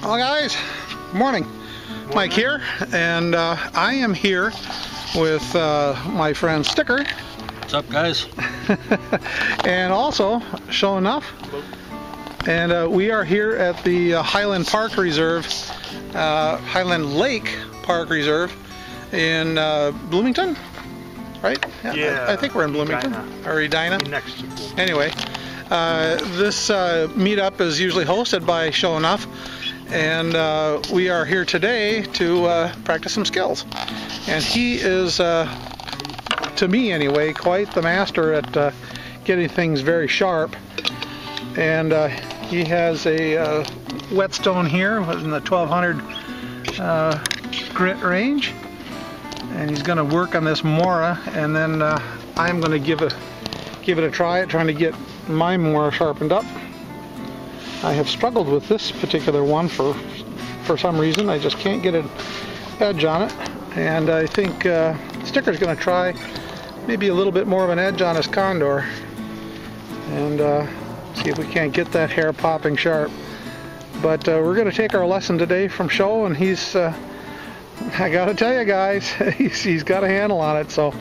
Well guys, morning. Mike here, and I am here with my friend Sticker. What's up guys? And also, Show Enough. And we are here at the Highland Park Reserve, Highland Lake Park Reserve in Bloomington, right? Yeah, I think we're in Bloomington, or Edina. Next to Bloomington. Anyway, this meetup is usually hosted by Show Enough, and we are here today to practice some skills. And he is, to me anyway, quite the master at getting things very sharp. And he has a whetstone here in the 1200 grit range, and he's going to work on this Mora, and then I'm going to give it a try at trying to get my Mora sharpened up. I have struggled with this particular one for some reason. I just can't get an edge on it, and I think Sticker's going to try maybe a little bit more of an edge on his Condor, and see if we can't get that hair popping sharp. But we're going to take our lesson today from Show, and he's I gotta tell you guys, he's got a handle on it, so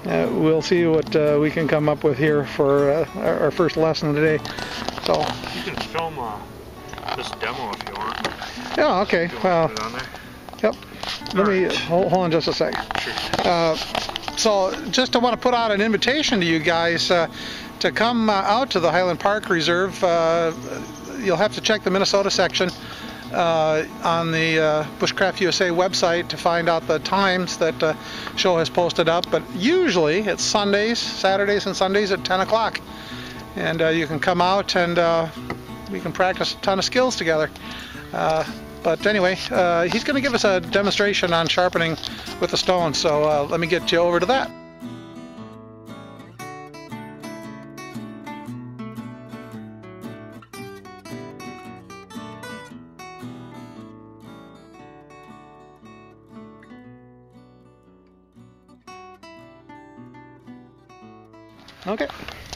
we'll see what we can come up with here for our first lesson today. So you can film this demo if you want. Yeah, okay. Well, put it on there? Yep. Let me hold on just a second. Sure. So just I want to put out an invitation to you guys to come out to the Highland Park Reserve. You'll have to check the Minnesota section on the BushcraftUSA website to find out the times that Show has posted up, but usually it's Saturdays and Sundays at 10 o'clock. And you can come out and we can practice a ton of skills together. But anyway, he's going to give us a demonstration on sharpening with the stone, so let me get you over to that. Okay.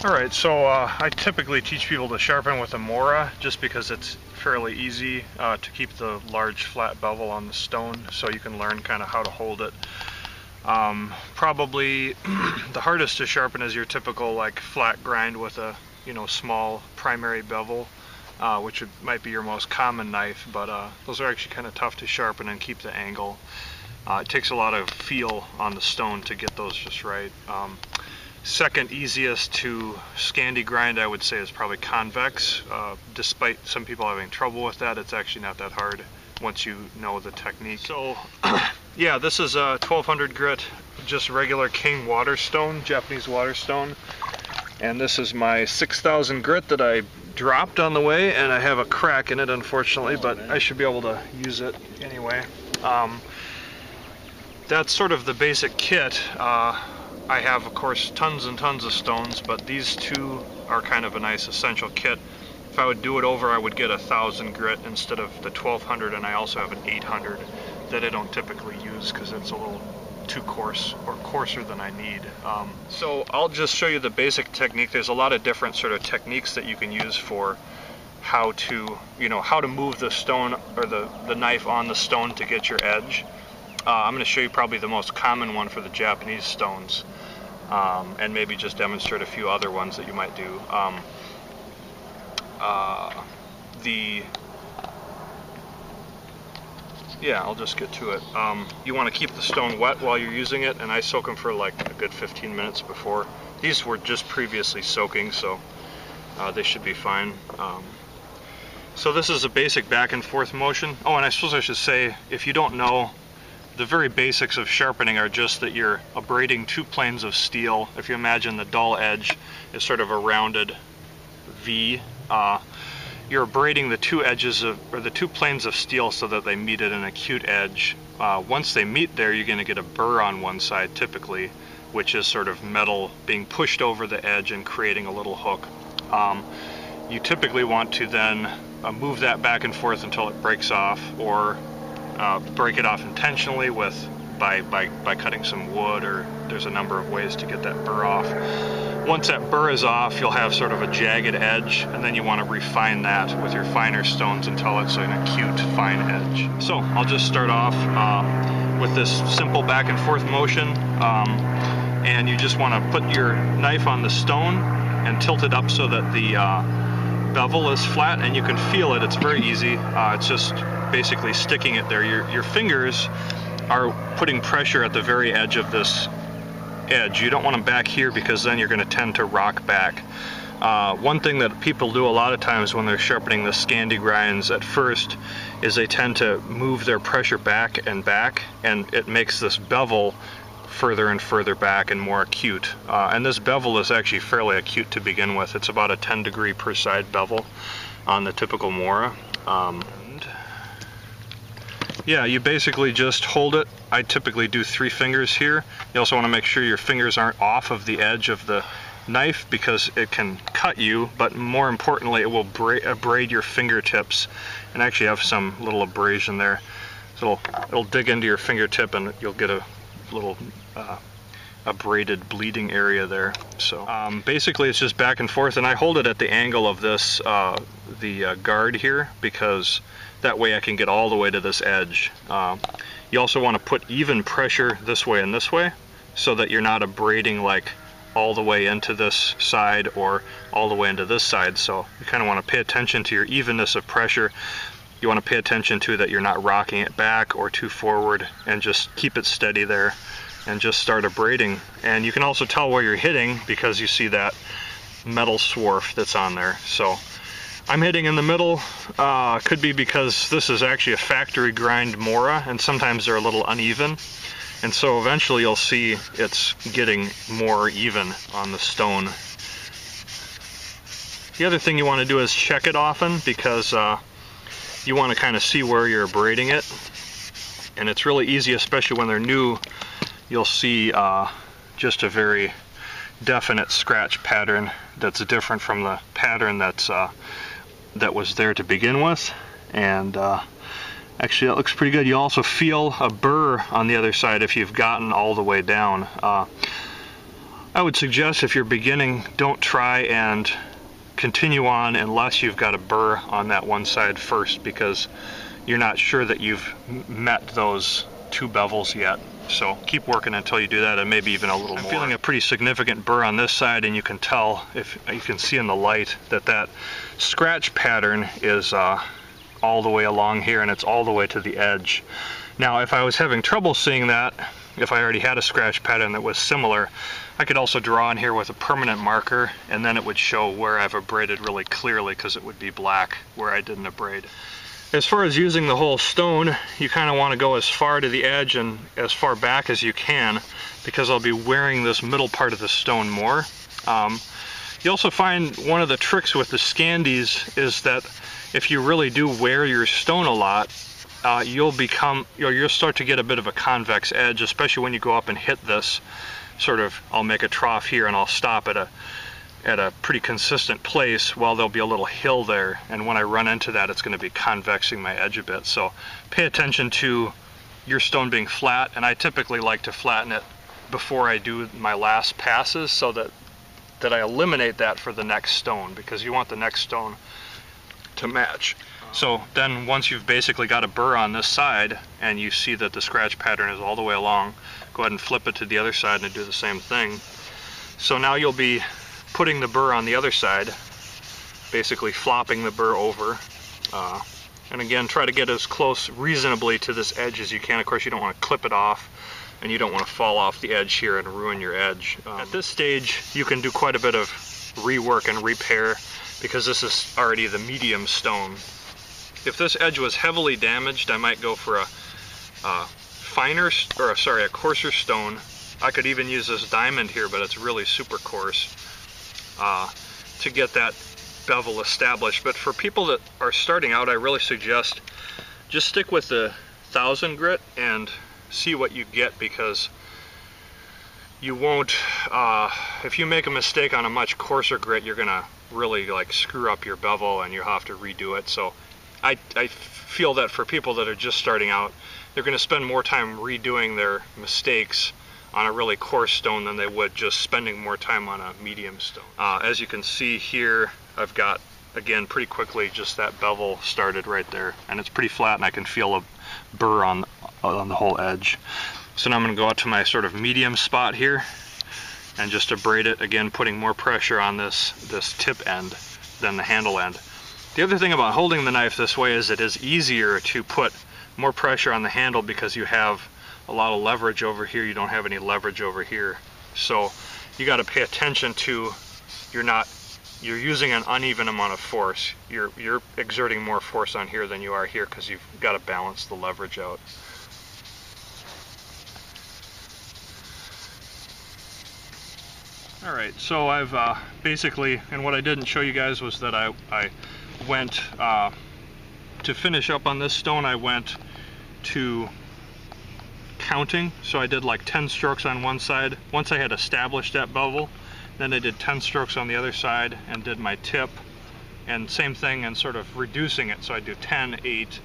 Alright, so I typically teach people to sharpen with a Mora just because it's fairly easy to keep the large flat bevel on the stone, so you can learn kind of how to hold it. Probably the hardest to sharpen is your typical like flat grind with a small primary bevel, which might be your most common knife, but those are actually kind of tough to sharpen and keep the angle. It takes a lot of feel on the stone to get those just right. Second easiest to Scandi grind, I would say, is probably convex. Despite some people having trouble with that, it's actually not that hard once you know the technique. So yeah, this is a 1200 grit, just regular king waterstone, Japanese waterstone. And this is my 6000 grit that I dropped on the way, and I have a crack in it unfortunately, but I should be able to use it anyway. That's sort of the basic kit. I have, of course, tons and tons of stones, but these two are kind of a nice essential kit. If I would do it over, I would get 1000 grit instead of the 1200, and I also have an 800 that I don't typically use because it's a little too coarse, or coarser than I need. So I'll just show you the basic technique. There's a lot of different sort of techniques that you can use for how to, how to move the stone or the knife on the stone to get your edge. I'm going to show you probably the most common one for the Japanese stones. And maybe just demonstrate a few other ones that you might do. Yeah, I'll just get to it. You want to keep the stone wet while you're using it, and I soak them for like a good 15 minutes before. These were just previously soaking, so they should be fine. So this is a basic back and forth motion. Oh, and I suppose I should say, if you don't know, the very basics of sharpening are just that you're abrading two planes of steel. If you imagine the dull edge is sort of a rounded V, you're abrading the two edges or the two planes of steel so that they meet at an acute edge. Once they meet there, you're going to get a burr on one side typically, which is sort of metal being pushed over the edge and creating a little hook. You typically want to then move that back and forth until it breaks off, or break it off intentionally with by cutting some wood, or there's a number of ways to get that burr off. Once that burr is off, you'll have sort of a jagged edge, and then you want to refine that with your finer stones until it's an acute fine edge. So I'll just start off with this simple back and forth motion, and you just want to put your knife on the stone and tilt it up so that the bevel is flat, and you can feel it. It's very easy. It's just basically sticking it there. Your fingers are putting pressure at the very edge of this edge. You don't want them back here because then you're going to tend to rock back. One thing that people do a lot of times when they're sharpening the Scandi grinds at first is they tend to move their pressure back, and it makes this bevel further and further back and more acute. And this bevel is actually fairly acute to begin with. It's about a 10 degree per side bevel on the typical Mora. Yeah, you basically just hold it. I typically do 3 fingers here. You also want to make sure your fingers aren't off of the edge of the knife because it can cut you, but more importantly it will abrade your fingertips, and actually have some little abrasion there. So it'll dig into your fingertip and you'll get a little abraded bleeding area there. So basically it's just back and forth, and I hold it at the angle of this the guard here, because that way I can get all the way to this edge. You also want to put even pressure this way and this way so that you're not abrading like all the way into this side or all the way into this side. So you kind of want to pay attention to your evenness of pressure. You want to pay attention to that you're not rocking it back or too forward, and just keep it steady there and just start abrading. And you can also tell where you're hitting because you see that metal swarf that's on there. So I'm hitting in the middle. Could be because this is actually a factory grind Mora, and sometimes they're a little uneven. And so eventually you'll see it's getting more even on the stone. The other thing you want to do is check it often, because you want to kind of see where you're abrading it. And it's really easy, especially when they're new. You'll see just a very definite scratch pattern that's different from the pattern that was there to begin with. And actually that looks pretty good. You also feel a burr on the other side if you've gotten all the way down. I would suggest if you're beginning, don't try and continue on unless you've got a burr on that one side first, because you're not sure that you've met those 2 bevels yet. So keep working until you do that, and maybe even a little more. I'm feeling a pretty significant burr on this side, and you can tell, if you can see in the light, that scratch pattern is all the way along here, and it's all the way to the edge. Now if I was having trouble seeing that, if I already had a scratch pattern that was similar, I could also draw in here with a permanent marker, and then it would show where I've abraded really clearly, because it would be black where I didn't abrade. As far as using the whole stone, you kind of want to go as far to the edge and as far back as you can, because I'll be wearing this middle part of the stone more. You also find one of the tricks with the Scandis is that if you really do wear your stone a lot, you'll start to get a bit of a convex edge, especially when you go up and hit this sort of, I'll make a trough here and I'll stop at a pretty consistent place. Well, there'll be a little hill there, and when I run into that, it's going to be convexing my edge a bit. So pay attention to your stone being flat, and I typically like to flatten it before I do my last passes, so that I eliminate that for the next stone, because you want the next stone to match. So then once you've basically got a burr on this side and you see that the scratch pattern is all the way along, go ahead and flip it to the other side and do the same thing. So now you'll be putting the burr on the other side, basically flopping the burr over. And again, try to get as close reasonably to this edge as you can. Of course, you don't want to clip it off, and you don't want to fall off the edge here and ruin your edge. At this stage, you can do quite a bit of rework and repair, because this is already the medium stone. If this edge was heavily damaged, I might go for a coarser stone. I could even use this diamond here, but it's really super coarse, to get that bevel established. But for people that are starting out, I really suggest just stick with the 1000 grit and see what you get, because you won't, if you make a mistake on a much coarser grit, you're gonna really like screw up your bevel and you'll have to redo it. So I feel that for people that are just starting out, they're going to spend more time redoing their mistakes on a really coarse stone than they would just spending more time on a medium stone. As you can see here, I've got, again, pretty quickly just that bevel started right there, and it's pretty flat, and I can feel a burr on the whole edge. So now I'm going to go out to my sort of medium spot here and just abrade it, again putting more pressure on this tip end than the handle end. The other thing about holding the knife this way is it is easier to put more pressure on the handle because you have a lot of leverage over here. You don't have any leverage over here. So you got to pay attention to you're using an uneven amount of force. You're exerting more force on here than you are here because you've got to balance the leverage out. Alright, so I've basically, and what I didn't show you guys was that I went, to finish up on this stone, I went to counting. So I did like 10 strokes on one side. Once I had established that bevel, then I did 10 strokes on the other side and did my tip. And same thing, and sort of reducing it. So I do 10, 8,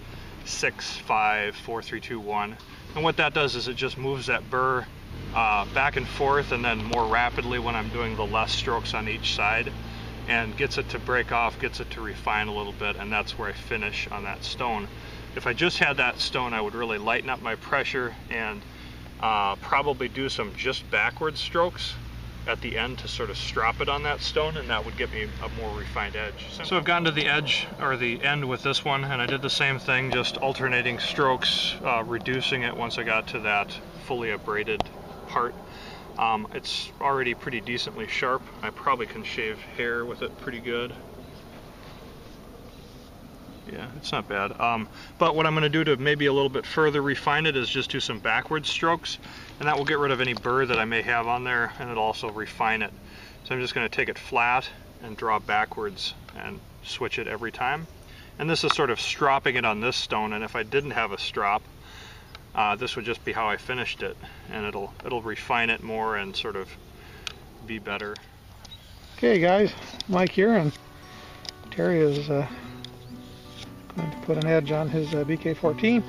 6, 5, 4, 3, 2, 1. And what that does is it just moves that burr back and forth, and then more rapidly when I'm doing the less strokes on each side, and gets it to break off, gets it to refine a little bit, and that's where I finish on that stone. If I just had that stone, I would really lighten up my pressure and probably do some just backward strokes at the end to sort of strop it on that stone, and that would give me a more refined edge. So I've gotten to the edge, or the end with this one, and I did the same thing, just alternating strokes, reducing it once I got to that fully abraded part. It's already pretty decently sharp. I probably can shave hair with it pretty good. Yeah, it's not bad. But what I'm going to do to maybe a little bit further refine it is just do some backward strokes, and that will get rid of any burr that I may have on there, and it'll also refine it. So I'm just going to take it flat and draw backwards and switch it every time. And this is sort of stropping it on this stone, and if I didn't have a strop, this would just be how I finished it, and it'll refine it more and sort of be better. Okay guys, Mike here, and Terry is going to put an edge on his BK14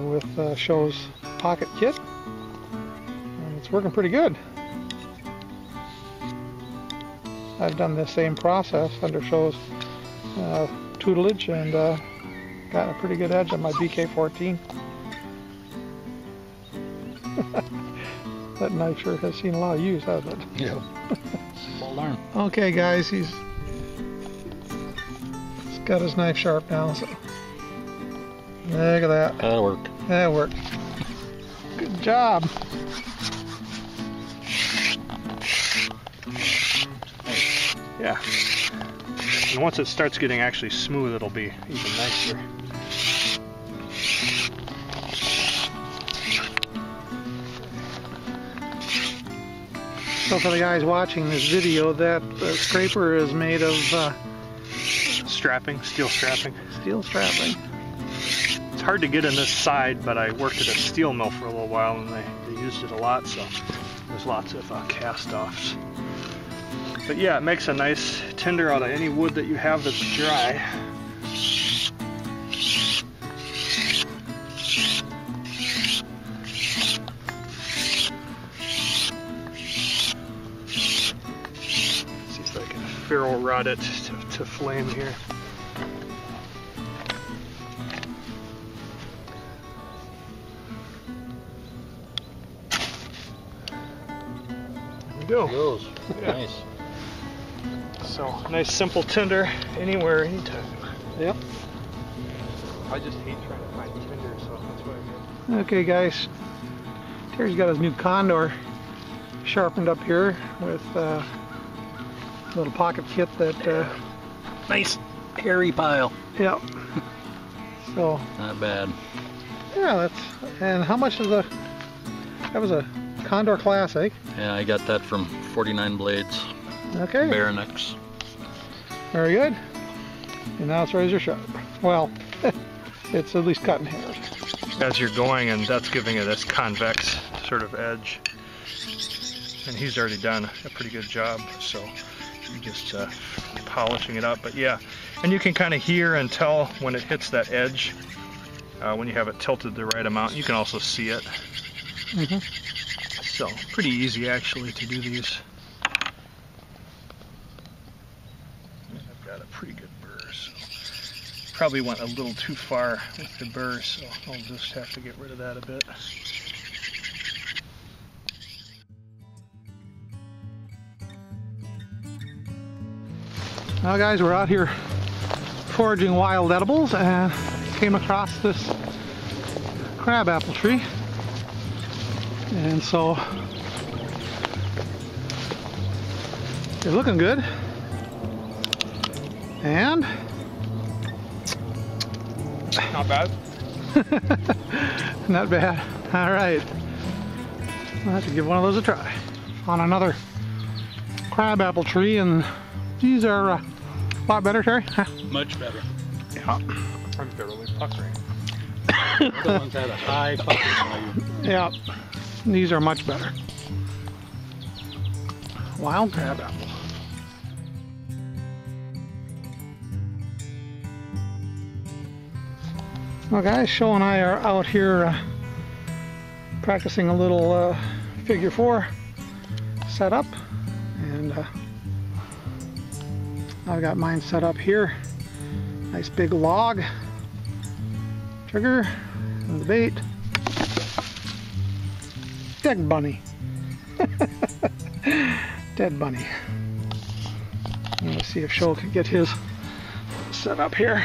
with Show's pocket kit, and it's working pretty good. I've done the same process under Show's tutelage and got a pretty good edge on my BK14. That knife sure has seen a lot of use, hasn't it? Yeah. Well done. Okay guys, he's got his knife sharp now, so look at that. That'll work. That worked. Good job. Yeah. And once it starts getting actually smooth, it'll be even nicer. So for the guys watching this video, that scraper is made of Strapping, steel strapping. steel strapping. It's hard to get in this side, but I worked at a steel mill for a little while, and they used it a lot, so there's lots of cast-offs. But yeah, it makes a nice tinder out of any wood that you have that's dry. See if I can ferro rod it to flame here. There we go. Goes. Yeah. Nice. So, nice simple tinder, anywhere, anytime. Yep. I just hate trying to find tinder, so that's what I do. Okay guys, Terry's got his new condor sharpened up here with a little pocket kit that Nice hairy pile. yep. So Not bad. yeah, that's, and how much is that was a Condor Classic. Yeah, I got that from 49 Blades. Okay. Baronix. Very good. And now it's razor sharp. Well, it's at least cutting hairs. As you're going, and that's giving it this convex sort of edge. And he's already done a pretty good job, so you're just polishing it up. But yeah, and you can kind of hear and tell when it hits that edge. when you have it tilted the right amount. You can also see it. So pretty easy actually to do these. I've got a pretty good burr, so probably went a little too far with the burr, so I'll just have to get rid of that a bit. Well guys, we're out here foraging wild edibles and came across this crabapple tree. And so they're looking good. And not bad. Not bad. All right. I'll have to give one of those a try. On another crabapple tree, and these are a lot better, Terry? Huh? Much better. Yeah. I'm barely puckering. The other ones had a high pucker value. Yeah. These are much better. Wild crabapple. Well guys, Sho and I are out here practicing a little figure 4 setup, and I've got mine set up here. Nice big log, trigger, and the bait. Dead bunny. Dead bunny. Let's see if Sho can get his set up here.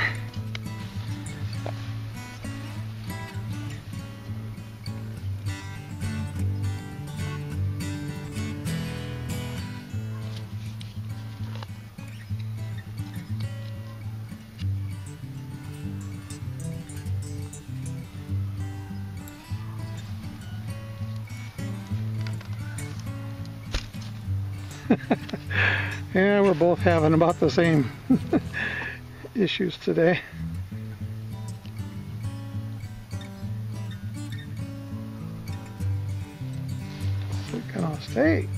Yeah, we're both having about the same issues today. We're gonna stay.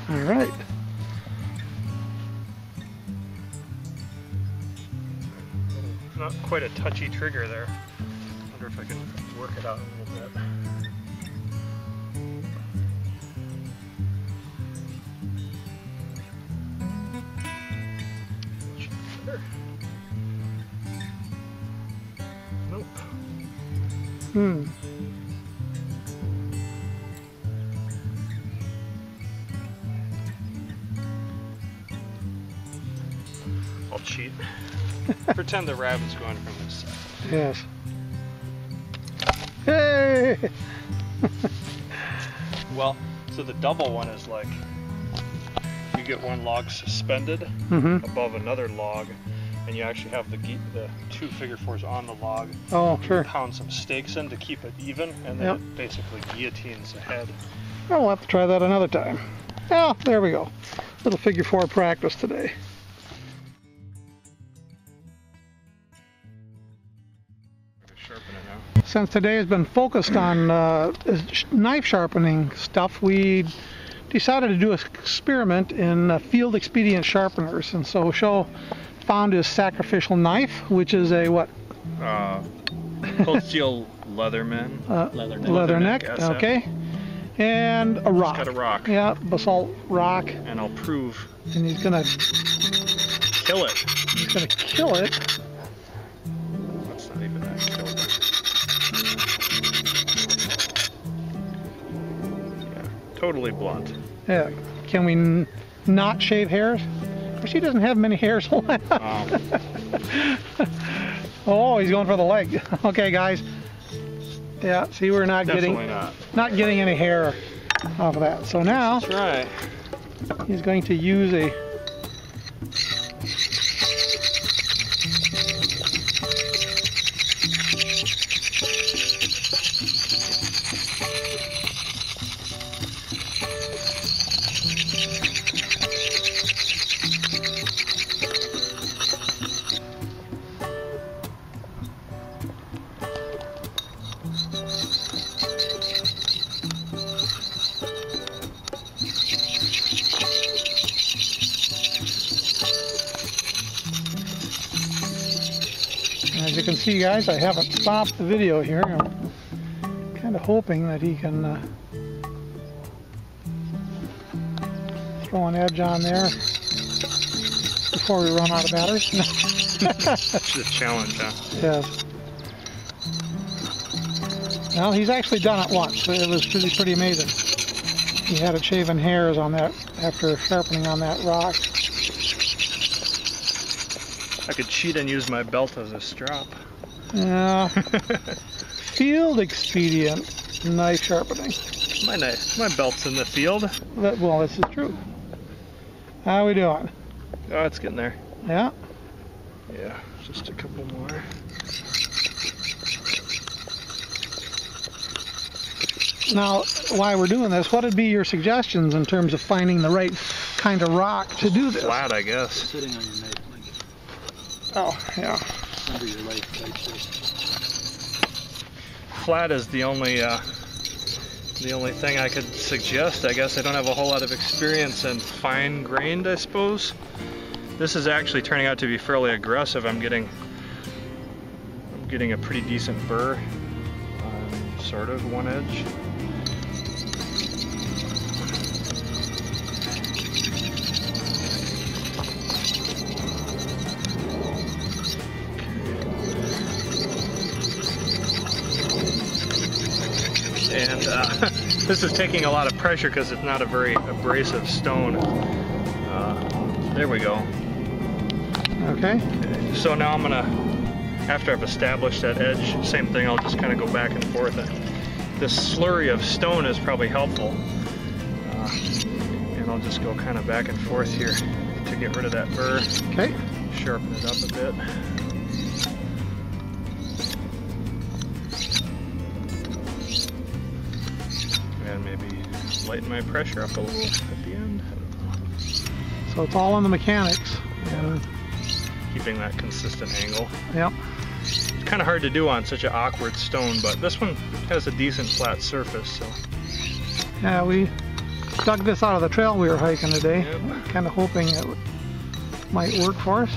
All right. Not quite a touchy trigger there. Wonder if I can work it out a little bit. Nope. I'll cheat. Pretend the rabbit's going from this side. Yes. Hey! Well, so the double one is like you get one log suspended above another log, and you actually have the 2 figure 4s on the log. Oh, sure. You pound some stakes in to keep it even, and then it basically guillotines the head. Oh, we'll have to try that another time. Oh, there we go. Little figure 4 practice today. Sharpen it now. Since today has been focused on knife sharpening stuff, we decided to do an experiment in field expedient sharpeners. And so Sho found his sacrificial knife, which is a what? Cold steel Leatherman. Leatherneck, yes, okay. And a rock. It's got a rock. Yeah, basalt rock. And I'll prove. And he's gonna kill it. He's gonna kill it. That's not even that kill. Yeah, totally blunt. Yeah. Can we not shave hairs? She doesn't have many hairs left. Oh, he's going for the leg. Okay, guys. Yeah, see, we're not getting any hair off of that. So now that's right. He's going to use a you can see, guys, I haven't stopped the video here. I'm kind of hoping that he can throw an edge on there before we run out of batteries. That's a challenge, huh? Yes. Well, he's actually done it once. It was pretty amazing. He had it shaven hairs on that after sharpening on that rock. I could cheat and use my belt as a strap. Yeah. Field expedient knife sharpening. My belt's in the field. Well, this is true. How we doing? Oh, it's getting there. Yeah. Yeah, just a couple more. Now, while we're doing this, what would be your suggestions in terms of finding the right kind of rock to do this? Flat, I guess. Sitting on your knife, like Oh, yeah. under your knife. Flat is the only thing I could suggest. I guess I don't have a whole lot of experience in fine-grained, I suppose. This is actually turning out to be fairly aggressive. I'm getting a pretty decent burr on sort of one edge. And this is taking a lot of pressure because it's not a very abrasive stone. There we go. Okay. So now I'm gonna, after I've established that edge, same thing, I'll just kind of go back and forth. This slurry of stone is probably helpful. And I'll just go kind of back and forth here to get rid of that burr. Okay. Sharpen it up a bit. And maybe lighten my pressure up a little at the end. I don't know. So it's all in the mechanics. And, Keeping that consistent angle. yep. It's kind of hard to do on such an awkward stone, but this one has a decent flat surface, so. Yeah, we dug this out of the trail we were hiking today. Yep. Kind of hoping it might work for us.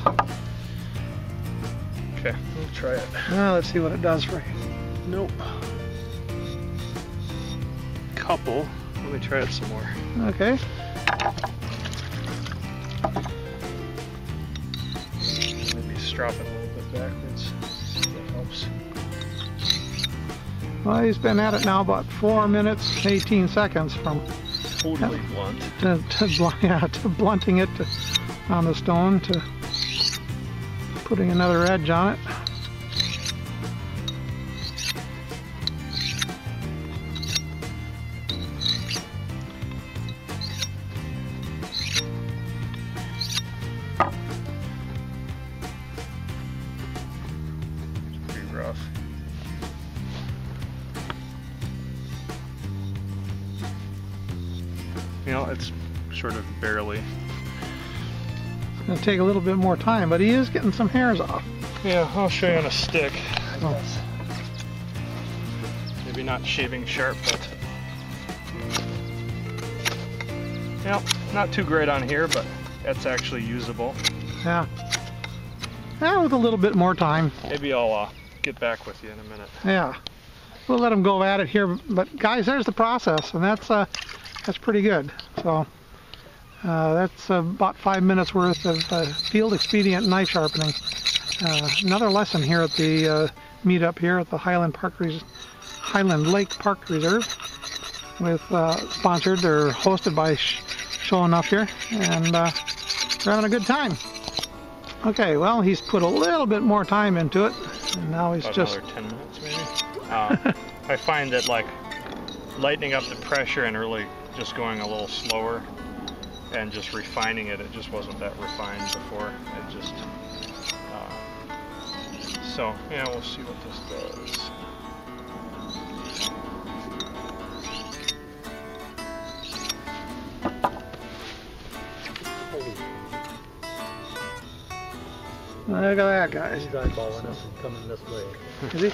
Okay, we'll try it. Well, let's see what it does for you. Nope. Couple. Let me try it some more. Okay. Maybe strop it a little bit backwards. That helps. Well, he's been at it now about 4 minutes, 18 seconds from Totally blunt. to blunting it on the stone to putting another edge on it. Pretty rough. You know, it's sort of barely. It's going to take a little bit more time, but he is getting some hairs off. Yeah, I'll show you on a stick. Oh. Maybe not shaving sharp, but yeah, not too great on here, but that's actually usable. Yeah. Yeah, with a little bit more time. Maybe I'll get back with you in a minute. Yeah. We'll let him go at it here, but guys, there's the process, and that's pretty good. So that's about 5 minutes worth of field expedient knife sharpening. Another lesson here at the meetup here at the Highland Lake Park Reserve, with sponsored or hosted by Show Enough here, and we're having a good time. Okay, well, he's put a little bit more time into it, and now he's About just another 10 minutes maybe. I find that like lightening up the pressure and really just going a little slower and just refining it, it just wasn't that refined before. It just so yeah, we'll see what this does. look at that, guys. He's eyeballing us and coming this way. Is he?